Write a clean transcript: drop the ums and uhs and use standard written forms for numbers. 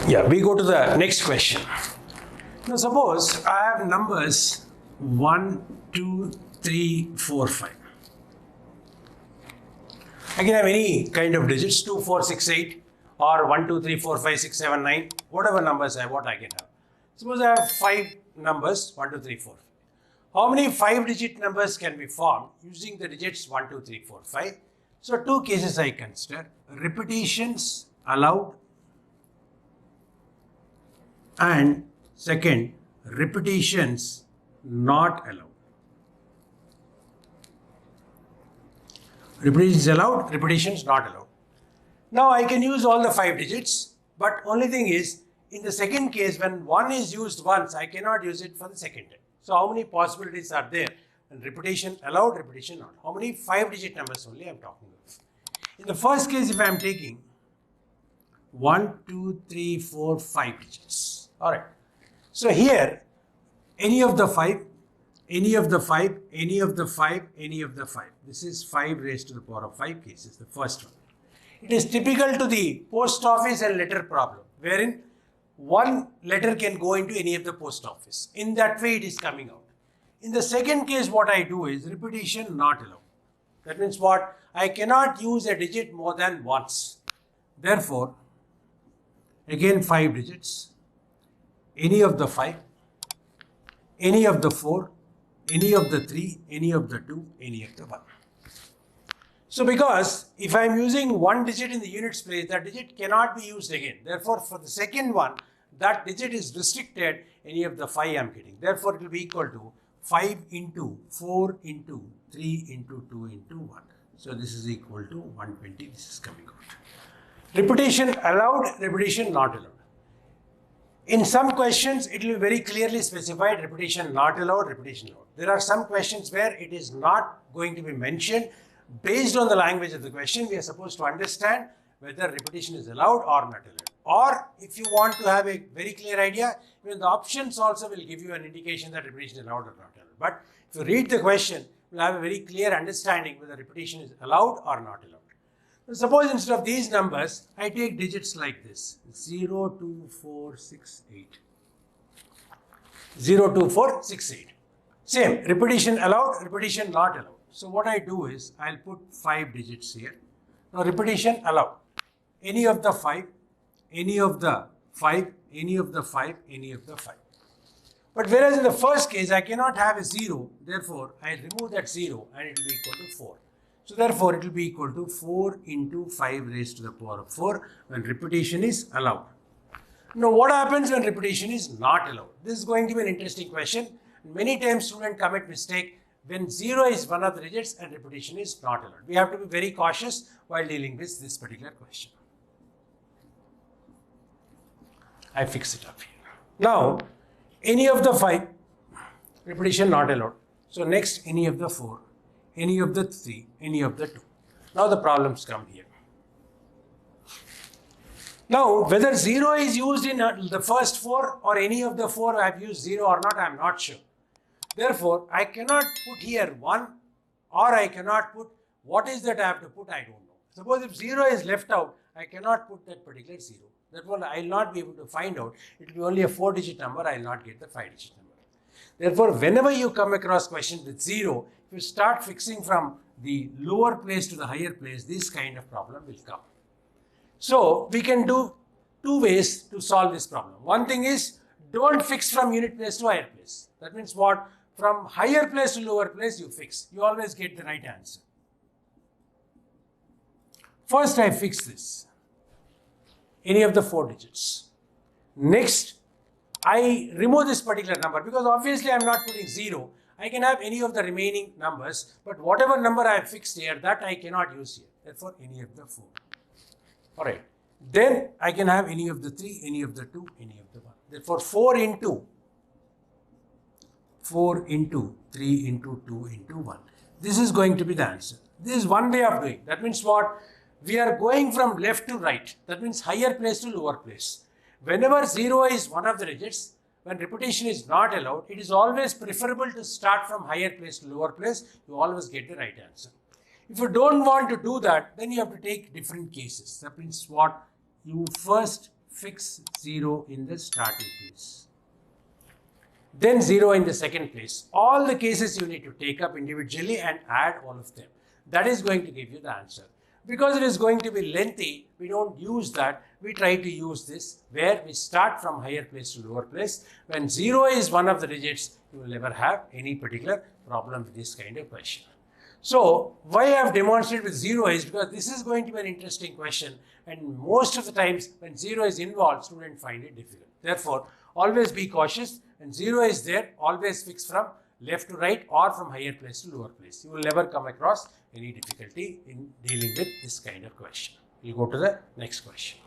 Yeah, we go to the next question. Now suppose I have numbers 1, 2, 3, 4, 5. I can have any kind of digits 2, 4, 6, 8 or 1, 2, 3, 4, 5, 6, 7, 9, whatever numbers I want I can have. Suppose I have 5 numbers 1, 2, 3, 4. How many 5-digit numbers can be formed using the digits 1, 2, 3, 4, 5? So two cases I consider: repetitions allowed and second, repetitions not allowed. Repetitions allowed, repetitions not allowed. Now I can use all the 5 digits, but only thing is, in the second case, when 1 is used once, I cannot use it for the second time. So how many possibilities are there? And repetition allowed, repetition not. How many 5-digit numbers only I am talking about? In the first case, if I am taking 1, 2, 3, 4, 5 digits. Alright. So here, any of the 5, any of the 5, any of the 5, any of the 5. This is 5 raised to the power of 5 cases, the first one. It is typical to the post office and letter problem, wherein one letter can go into any of the post office. In that way, it is coming out. In the second case, what I do is repetition not allowed. That means what? I cannot use a digit more than once. Therefore, again 5 digits, any of the 5, any of the 4, any of the 3, any of the 2, any of the 1. So because if I am using one digit in the units place, that digit cannot be used again. Therefore, for the second one, that digit is restricted, any of the 5 I am getting. Therefore, it will be equal to 5 into 4 into 3 into 2 into 1. So this is equal to 120. This is coming out. Repetition allowed, repetition not allowed. In some questions, it will be very clearly specified, repetition not allowed, repetition allowed. There are some questions where it is not going to be mentioned. Based on the language of the question, we are supposed to understand whether repetition is allowed or not allowed. Or if you want to have a very clear idea, even the options also will give you an indication that repetition is allowed or not allowed. But if you read the question, you will have a very clear understanding whether repetition is allowed or not allowed. So suppose instead of these numbers, I take digits like this: 0, 2, 4, 6, 8. 0, 2, 4, 6, 8. Same, repetition allowed, repetition not allowed. So what I do is, I'll put 5 digits here. Now repetition allowed. Any of the 5, any of the 5, any of the 5, any of the 5. But whereas in the first case, I cannot have a 0. Therefore, I remove that 0 and it will be equal to 4. So therefore, it will be equal to 4 into 5 raised to the power of 4 when repetition is allowed. Now what happens when repetition is not allowed? This is going to be an interesting question. Many times students commit mistake when 0 is one of the digits and repetition is not allowed. We have to be very cautious while dealing with this particular question. I fix it up here. Now, any of the 5, repetition not allowed. So next, any of the 4, any of the 3, any of the 2. Now the problems come here. Now, whether 0 is used in the first 4 or any of the 4 I have used 0 or not, I am not sure. Therefore, I cannot put here 1 or I cannot put, what is that I have to put, I don't know. Suppose if 0 is left out, I cannot put that particular 0. That one I will not be able to find out. It will be only a 4-digit number, I will not get the 5-digit number. Therefore, whenever you come across questions with 0, if you start fixing from the lower place to the higher place, this kind of problem will come. So, we can do 2 ways to solve this problem. One thing is, don't fix from unit place to higher place. That means what? From higher place to lower place, you fix. You always get the right answer. First, I fix this. Any of the 4 digits. Next, I remove this particular number because obviously I am not putting 0. I can have any of the remaining numbers, but whatever number I have fixed here, that I cannot use here. Therefore, any of the 4. Alright. Then I can have any of the 3, any of the 2, any of the 1. Therefore, 4 into 3 into 2 into 1. This is going to be the answer. This is one way of doing. That means what? We are going from left to right. That means higher place to lower place. Whenever 0 is one of the digits, when repetition is not allowed, it is always preferable to start from higher place to lower place. You always get the right answer. If you don't want to do that, then you have to take different cases. That means what? You first fix 0 in the starting place. Then 0 in the second place. All the cases you need to take up individually and add all of them. That is going to give you the answer. Because it is going to be lengthy, we don't use that. We try to use this where we start from higher place to lower place. When 0 is one of the digits, you will never have any particular problem with this kind of question. So, why I have demonstrated with 0 is because this is going to be an interesting question, and most of the times when 0 is involved, students find it difficult. Therefore, always be cautious. When 0 is there, always fix from left to right or from higher place to lower place. You will never come across any difficulty in dealing with this kind of question. We'll go to the next question.